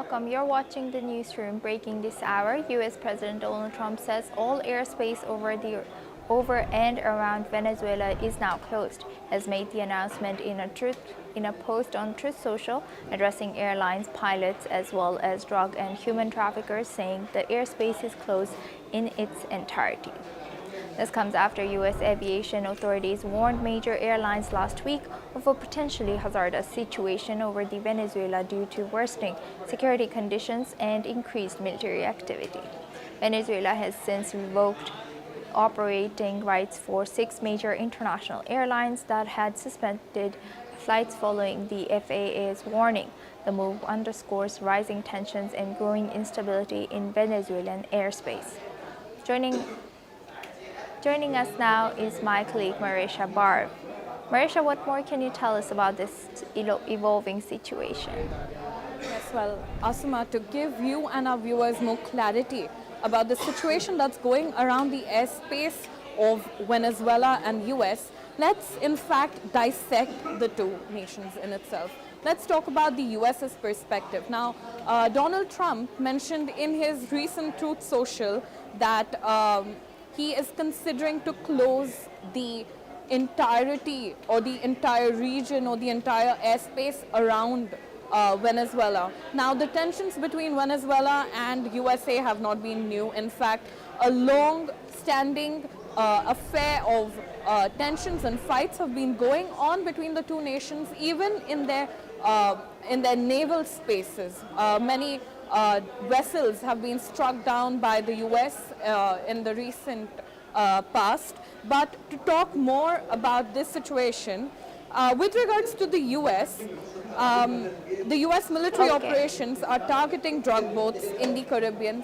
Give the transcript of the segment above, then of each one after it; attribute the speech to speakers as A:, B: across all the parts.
A: welcome. You're watching the Newsroom. Breaking this hour, U.S. President Donald Trump says all airspace over and around Venezuela is now closed. Has made the announcement in a post on Truth Social, addressing airlines, pilots, as well as drug and human traffickers, saying the airspace is closed in its entirety. This comes after U.S. aviation authorities warned major airlines last week of a potentially hazardous situation over the Venezuela due to worsening security conditions and increased military activity. Venezuela has since revoked operating rights for 6 major international airlines that had suspended flights following the FAA's warning. The move underscores rising tensions and growing instability in Venezuelan airspace. Joining us now is my colleague Marisha Barb. Marisha, what more can you tell us about this evolving situation?
B: Yes, well, Asuma, to give you and our viewers more clarity about the situation that's going around the airspace of Venezuela and US, let's in fact dissect the two nations in itself. Let's talk about the US's perspective. Now, Donald Trump mentioned in his recent Truth Social that he is considering to close the entirety or the entire region or the entire airspace around Venezuela. Now, the tensions between Venezuela and USA have not been new. In fact, a long-standing affair of tensions and fights have been going on between the two nations, even in their naval spaces. Many vessels have been struck down by the US in the recent past. But to talk more about this situation, with regards to the US military operations are targeting drug boats in the Caribbean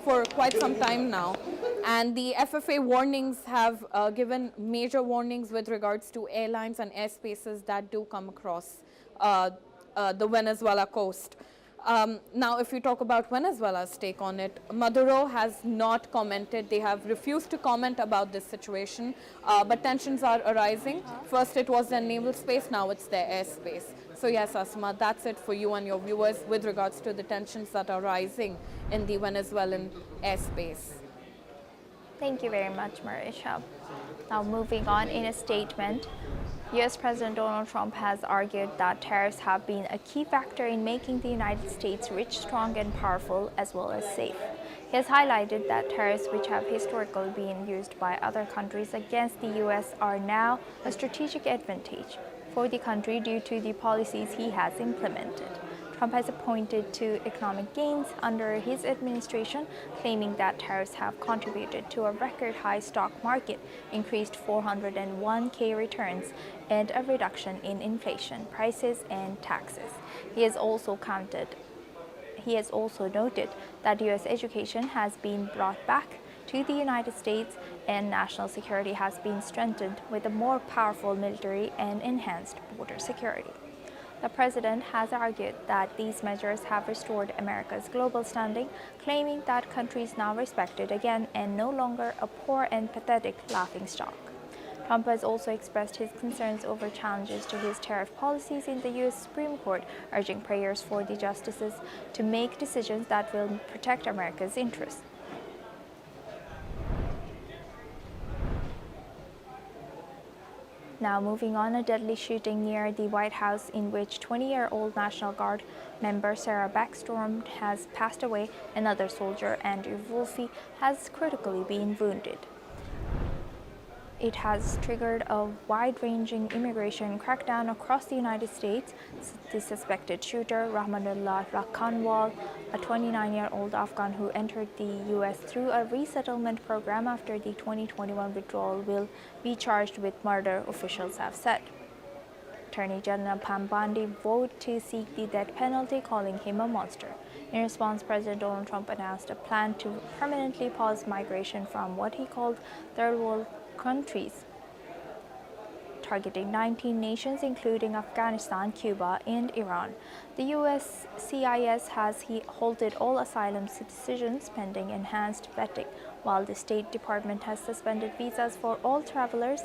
B: for quite some time now. And the FFA warnings have given major warnings with regards to airlines and airspaces that do come across the Venezuela coast. Now, if we talk about Venezuela's take on it, Maduro has not commented. They have refused to comment about this situation, but tensions are arising. First, it was their naval space. Now, it's their airspace. So, yes, Asma, that's it for you and your viewers with regards to the tensions that are rising in the Venezuelan airspace.
A: Thank you very much, Marisha. Now, moving on, in a statement, U.S. President Donald Trump has argued that tariffs have been a key factor in making the United States rich, strong, and powerful, as well as safe. He has highlighted that tariffs, which have historically been used by other countries against the U.S., are now a strategic advantage for the country due to the policies he has implemented. Trump has pointed to economic gains under his administration, claiming that tariffs have contributed to a record-high stock market, increased 401k returns, and a reduction in inflation, prices, and taxes. He has also noted that U.S. education has been brought back to the United States and national security has been strengthened with a more powerful military and enhanced border security. The president has argued that these measures have restored America's global standing, claiming that country is now respected again and no longer a poor and pathetic laughingstock. Trump has also expressed his concerns over challenges to his tariff policies in the U.S. Supreme Court, urging prayers for the justices to make decisions that will protect America's interests. Now, moving on, a deadly shooting near the White House in which 20-year-old National Guard member Sarah Backstorm has passed away. Another soldier, Andrew Wolfe, has critically been wounded. It has triggered a wide-ranging immigration crackdown across the United States. The suspected shooter, Rahmanullah Rakhanwal, a 29-year-old Afghan who entered the U.S. through a resettlement program after the 2021 withdrawal, will be charged with murder, officials have said. Attorney General Pam Bondi vowed to seek the death penalty, calling him a monster. In response, President Donald Trump announced a plan to permanently pause migration from what he called third world countries, targeting 19 nations, including Afghanistan, Cuba, and Iran. The U.S. CIS has halted all asylum decisions pending enhanced vetting, while the State Department has suspended visas for all travelers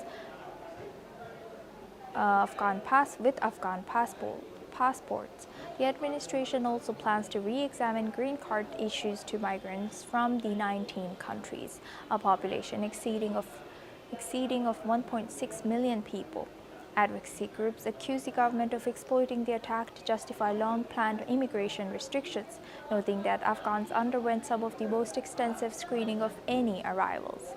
A: with Afghan passports. The administration also plans to re-examine green card issues to migrants from the 19 countries, a population exceeding of 1.6 million people. Advocacy groups accuse the government of exploiting the attack to justify long-planned immigration restrictions, noting that Afghans underwent some of the most extensive screening of any arrivals.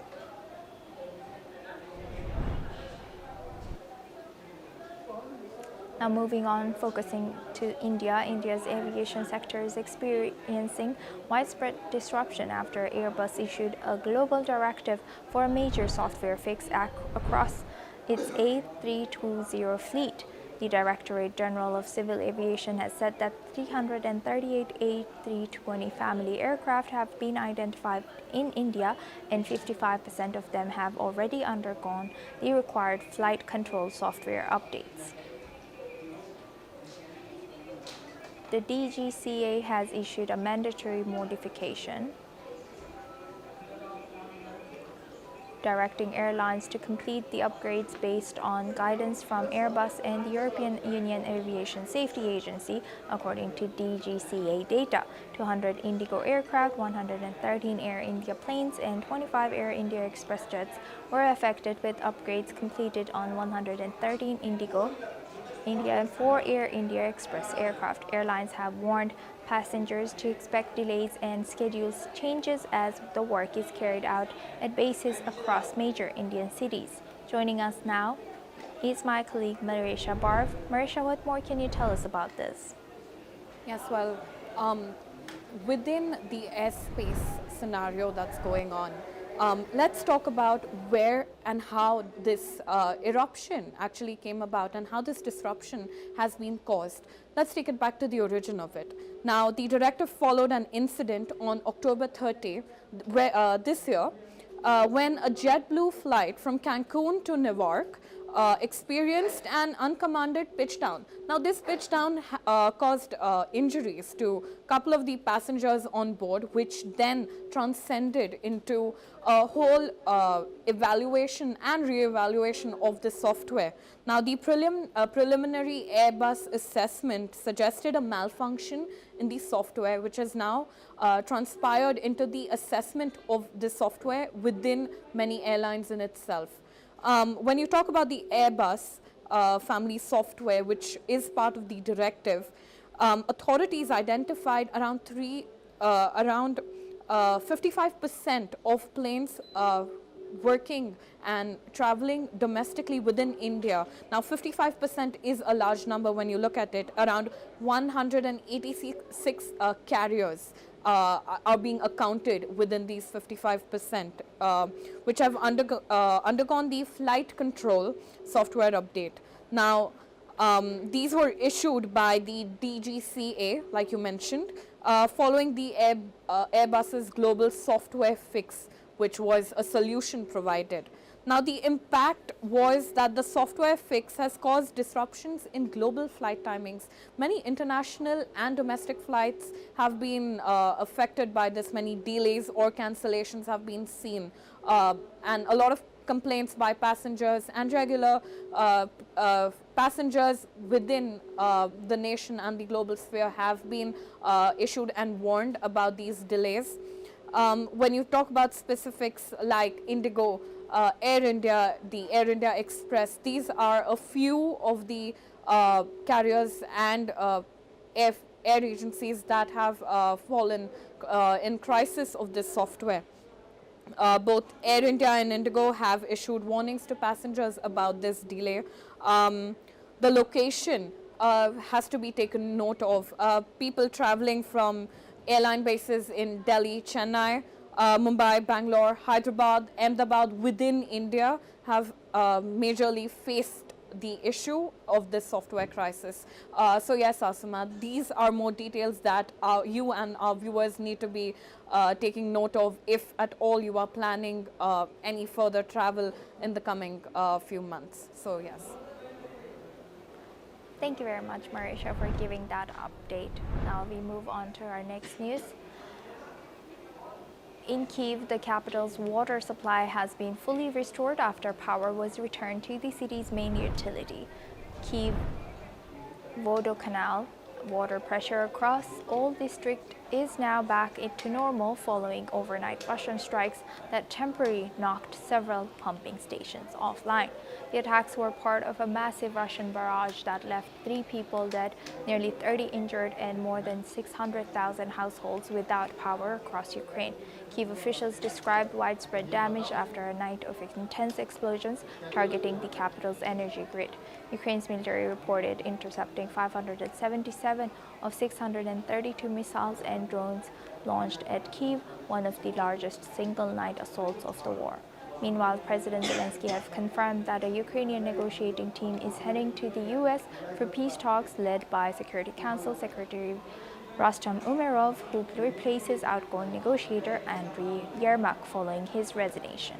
A: Now moving on, focusing to India, India's aviation sector is experiencing widespread disruption after Airbus issued a global directive for a major software fix across its A320 fleet. The Directorate General of Civil Aviation has said that 338 A320 family aircraft have been identified in India, and 55% of them have already undergone the required flight control software updates. The DGCA has issued a mandatory modification directing airlines to complete the upgrades based on guidance from Airbus and the European Union Aviation Safety Agency, according to DGCA data. 200 Indigo aircraft, 113 Air India planes, and 25 Air India Express jets were affected, with upgrades completed on 113 Indigo India and 4 Air India Express aircraft. Airlines have warned passengers to expect delays and schedule changes as the work is carried out at bases across major Indian cities. Joining us now is my colleague Marisha Barv. Marisha, what more can you tell us about this?
B: Yes, well, within the airspace scenario that's going on, let's talk about where and how this eruption actually came about and how this disruption has been caused. Let's take it back to the origin of it. Now, the directive followed an incident on October 30 this year when a JetBlue flight from Cancun to Newark experienced an uncommanded pitch down. Now, this pitch down caused injuries to a couple of the passengers on board, which then transcended into a whole evaluation and re-evaluation of the software. Now, the preliminary Airbus assessment suggested a malfunction in the software, which has now transpired into the assessment of the software within many airlines in itself. When you talk about the Airbus family software, which is part of the directive, authorities identified around 55% of planes working and traveling domestically within India. Now, 55% is a large number when you look at it. Around 186 carriers are being accounted within these 55%, which have undergone the flight control software update. Now, these were issued by the DGCA, like you mentioned, following the Airbus's global software fix, which was a solution provided. Now, the impact was that the software fix has caused disruptions in global flight timings. Many international and domestic flights have been affected by this. Many delays or cancellations have been seen, and a lot of complaints by passengers and regular passengers within the nation and the global sphere have been issued and warned about these delays. When you talk about specifics like Indigo, Air India, the Air India Express, these are a few of the carriers and air agencies that have fallen in crisis of this software. Both Air India and Indigo have issued warnings to passengers about this delay. The location has to be taken note of. People traveling from airline bases in Delhi, Chennai, Mumbai, Bangalore, Hyderabad, Ahmedabad within India have majorly faced the issue of this software crisis. So yes, Asuma, these are more details that you and our viewers need to be taking note of if at all you are planning any further travel in the coming few months. So yes.
A: Thank you very much, Marisha, for giving that update. Now we move on to our next news. In Kyiv, the capital's water supply has been fully restored after power was returned to the city's main utility. Kyiv Vodo Canal. Water pressure across all district is now back into normal following overnight Russian strikes that temporarily knocked several pumping stations offline. The attacks were part of a massive Russian barrage that left 3 people dead, nearly 30 injured, and more than 600,000 households without power across Ukraine. Kyiv officials described widespread damage after a night of intense explosions targeting the capital's energy grid. Ukraine's military reported intercepting 577 of 632 missiles and drones launched at Kyiv, one of the largest single-night assaults of the war. Meanwhile, President Zelensky has confirmed that a Ukrainian negotiating team is heading to the U.S. for peace talks led by Security Council Secretary Rustem Umerov, who replaces outgoing negotiator Andriy Yermak following his resignation.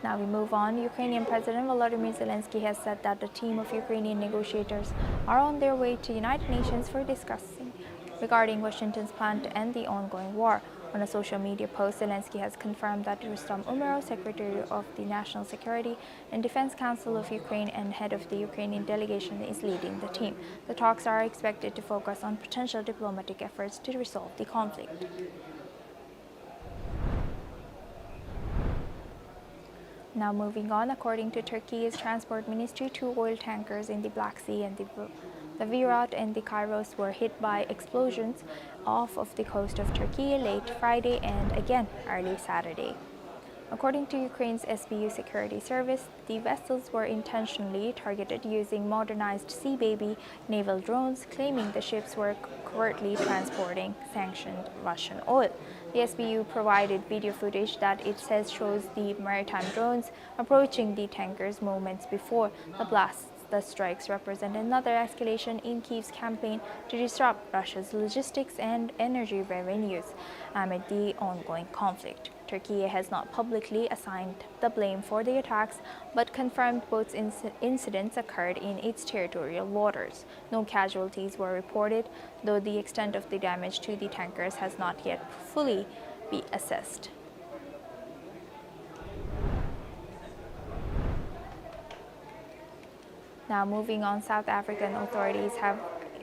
A: Now we move on. Ukrainian President Volodymyr Zelensky has said that a team of Ukrainian negotiators are on their way to the United Nations for discussing regarding Washington's plan to end the ongoing war. On a social media post, Zelensky has confirmed that Rustem Umerov, Secretary of the National Security and Defense Council of Ukraine and head of the Ukrainian delegation, is leading the team. The talks are expected to focus on potential diplomatic efforts to resolve the conflict. Now moving on, according to Turkey's transport ministry, 2 oil tankers in the Black Sea and the Virat and the Kairos were hit by explosions off of the coast of Turkey late Friday and again early Saturday. According to Ukraine's SBU security service, the vessels were intentionally targeted using modernized Sea Baby naval drones, claiming the ships were covertly transporting sanctioned Russian oil. The SBU provided video footage that it says shows the maritime drones approaching the tankers moments before the blasts. The strikes represent another escalation in Kyiv's campaign to disrupt Russia's logistics and energy revenues amid the ongoing conflict. Turkey has not publicly assigned the blame for the attacks, but confirmed both incidents occurred in its territorial waters. No casualties were reported, though the extent of the damage to the tankers has not yet fully been assessed. Now moving on, South African authorities have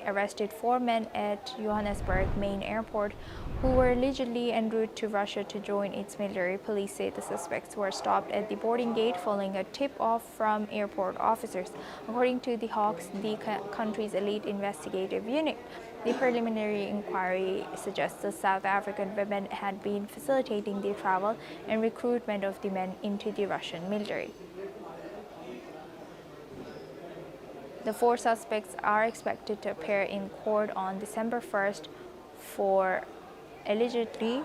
A: arrested 4 men at Johannesburg main airport who were allegedly en route to Russia to join its military. Police say the suspects were stopped at the boarding gate following a tip-off from airport officers. According to the Hawks, the country's elite investigative unit, the preliminary inquiry suggests the South African women had been facilitating the travel and recruitment of the men into the Russian military. The 4 suspects are expected to appear in court on December 1st for allegedly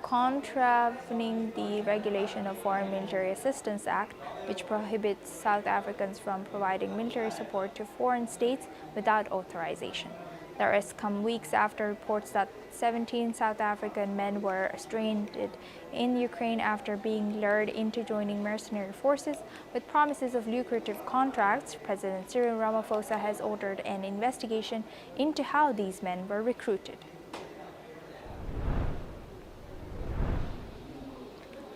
A: contravening the regulation of Foreign Military Assistance Act, which prohibits South Africans from providing military support to foreign states without authorization. The arrests come weeks after reports that 17 South African men were stranded in Ukraine after being lured into joining mercenary forces with promises of lucrative contracts. President Cyril Ramaphosa has ordered an investigation into how these men were recruited.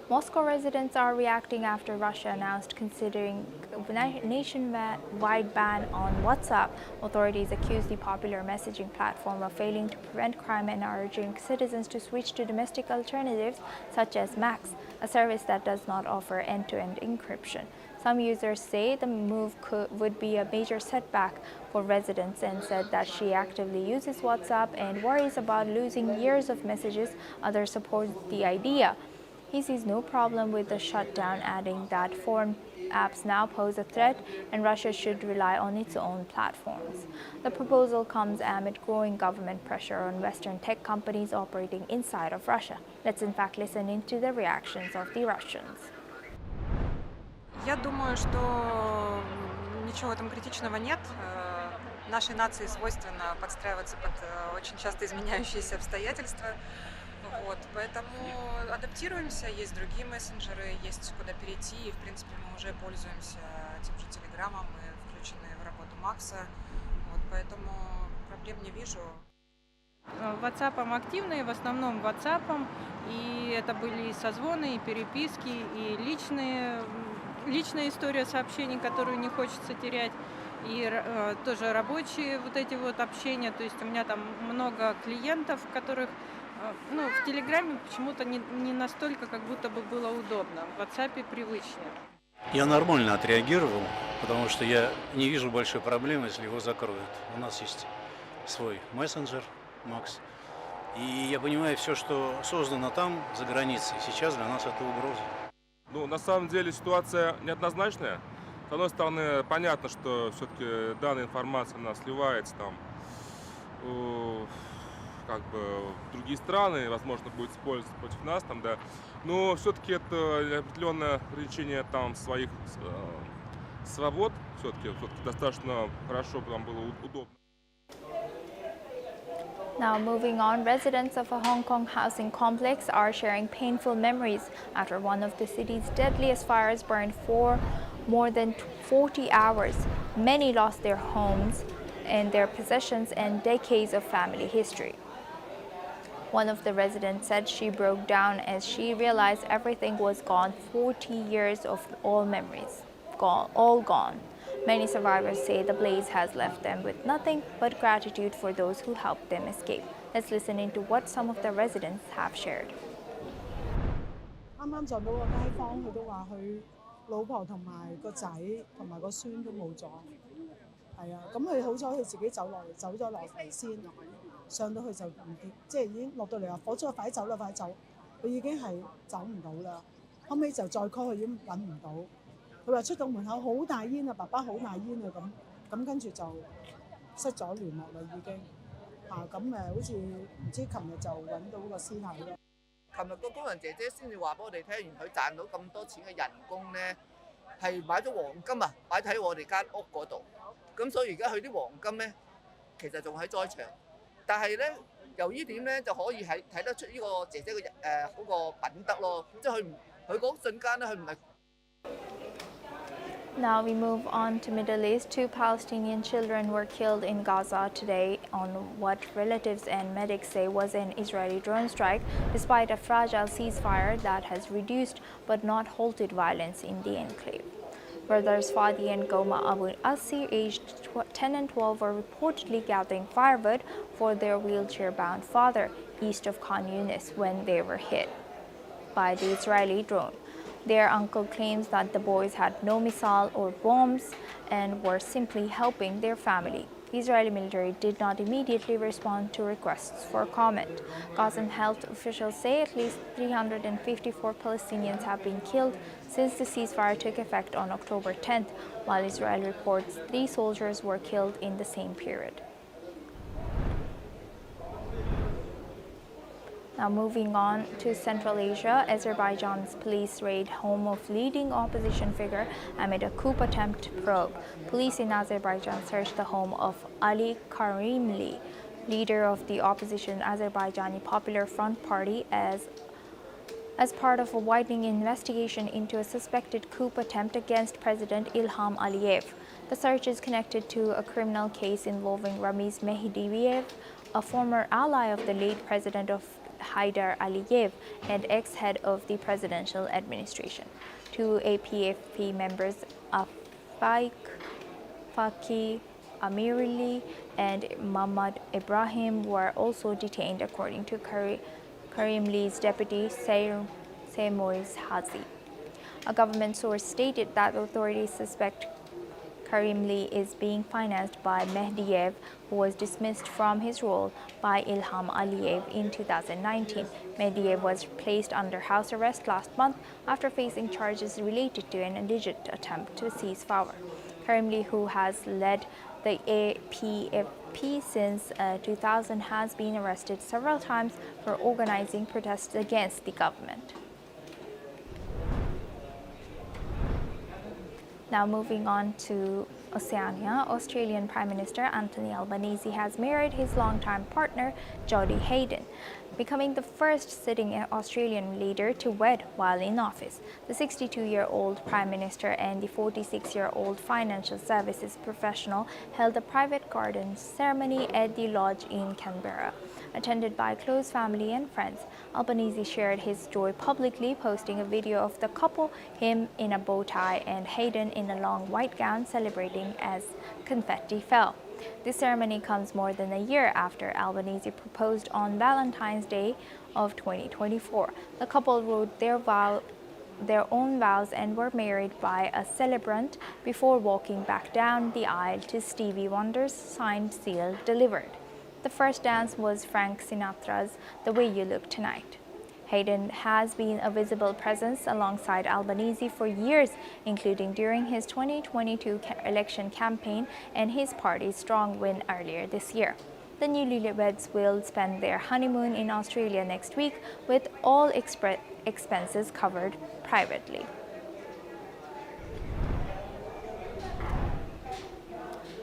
A: Moscow residents are reacting after Russia announced considering a nationwide ban on WhatsApp. Authorities accuse the popular messaging platform of failing to prevent crime and are urging citizens to switch to domestic alternatives such as Max, a service that does not offer end-to-end encryption. Some users say the move would be a major setback for residents and said that she actively uses WhatsApp and worries about losing years of messages. Others support the idea. He sees no problem with the shutdown, adding that foreign apps now pose a threat and Russia should rely on its own platforms. The proposal comes amid growing government pressure on Western tech companies operating inside of Russia. Let's in fact listen into the reactions of the Russians.
C: Я думаю, что ничего в этом критичного нет. Нашей нации свойственно подстраиваться под очень часто изменяющиеся обстоятельства. Вот, поэтому адаптируемся, есть другие мессенджеры, есть куда перейти, и в принципе мы уже пользуемся тем же Телеграмом, мы включены в работу Макса, вот, поэтому проблем не вижу.
D: WhatsApp'ом активные, в основном WhatsApp'ом, и это были и созвоны, и переписки, и личная история сообщений, которую не хочется терять, и тоже рабочие вот эти вот общения, то есть у меня там много клиентов, которых в Телеграме почему-то не настолько, как будто бы было удобно, в WhatsApp'е привычнее.
E: Я нормально отреагировал, потому что я не вижу большой проблемы, если его закроют. У нас есть свой мессенджер, Макс. И я понимаю, все, что создано там, за границей, сейчас для нас это угроза.
F: Ну, на самом деле ситуация неоднозначная. С одной стороны, понятно, что все-таки данная информация у нас сливается там, как бы в другие страны, возможно, будет использоваться против нас там, да. Но все-таки это определенное ограничение там своих свобод. Все-таки достаточно хорошо там было удобно.
A: Now moving on, residents of a Hong Kong housing complex are sharing painful memories after one of the city's deadliest fires burned for more than 40 hours. Many lost their homes and their possessions and decades of family history. One of the residents said she broke down as she realized everything was gone. 40 years of all memories, all gone. Many survivors say the blaze has left them with nothing but gratitude for those who helped them escape. Let's listen into what some of the residents have shared.
G: 啱啱撞到個街坊，佢都話佢老婆同埋個仔同埋個孫都冇咗。係啊，咁佢好彩佢自己走咗落嚟先，上到去就唔見，即係已經落到嚟話火災快走啦，快走！佢已經係走唔到啦。後尾就再 call 佢已經揾唔到。佢話出到門口好大煙啊，爸爸好大煙啊咁跟住就失咗聯絡啦已經咁好似唔知琴日就揾到個屍體咯。
H: 琴日個工人姐姐先至話俾我哋聽，原來佢賺到咁多錢嘅人工咧，係買咗黃金啊，擺喺我哋間屋嗰度。咁所以而家佢啲黃金咧，其實仲喺災場。但係咧，由於點咧就可以睇得出呢個姐姐嘅嗰個品德咯，即係佢嗰瞬間咧，佢唔係。
A: Now we move on to Middle East. 2 Palestinian children were killed in Gaza today on what relatives and medics say was an Israeli drone strike, despite a fragile ceasefire that has reduced but not halted violence in the enclave. Brothers Fadi and Goma Abu Asir, aged 10 and 12, were reportedly gathering firewood for their wheelchair-bound father east of Khan Yunis when they were hit by the Israeli drone. Their uncle claims that the boys had no missile or bombs and were simply helping their family. The Israeli military did not immediately respond to requests for comment. Gazan health officials say at least 354 Palestinians have been killed since the ceasefire took effect on October 10th, while Israel reports 3 soldiers were killed in the same period. Now moving on to Central Asia, Azerbaijan's police raid home of leading opposition figure amid a coup attempt probe. Police in Azerbaijan searched the home of Ali Karimli, leader of the opposition Azerbaijani Popular Front Party, as part of a widening investigation into a suspected coup attempt against President Ilham Aliyev. The search is connected to a criminal case involving Ramiz Mehdiyev, a former ally of the late president of Haidar Aliyev and ex-head of the presidential administration. 2 APFP members, Faik Faki Amirli and Mahmoud Ibrahim, were also detained, according to Karimli's deputy Seymour Hazi. A government source stated that authorities suspect Karimli is being financed by Mehdiyev, who was dismissed from his role by Ilham Aliyev in 2019. Mehdiyev was placed under house arrest last month after facing charges related to an alleged attempt to seize power. Karimli, who has led the APFP since 2000, has been arrested several times for organizing protests against the government. Now moving on to Oceania, Australian Prime Minister Anthony Albanese has married his longtime partner Jodie Haydon, becoming the first sitting Australian leader to wed while in office. The 62-year-old Prime Minister and the 46-year-old financial services professional held a private garden ceremony at the lodge in Canberra. Attended by close family and friends, Albanese shared his joy publicly, posting a video of the couple, him in a bow tie and Haydon in a long white gown, celebrating as confetti fell. This ceremony comes more than a year after Albanese proposed on Valentine's Day of 2024. The couple wrote their own vows and were married by a celebrant before walking back down the aisle to Stevie Wonder's signed seal delivered. The first dance was Frank Sinatra's The Way You Look Tonight. Haydon has been a visible presence alongside Albanese for years, including during his 2022 election campaign and his party's strong win earlier this year. The newlyweds will spend their honeymoon in Australia next week, with all expenses covered privately.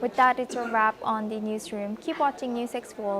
A: With that, it's a wrap on the newsroom. Keep watching NewsX World.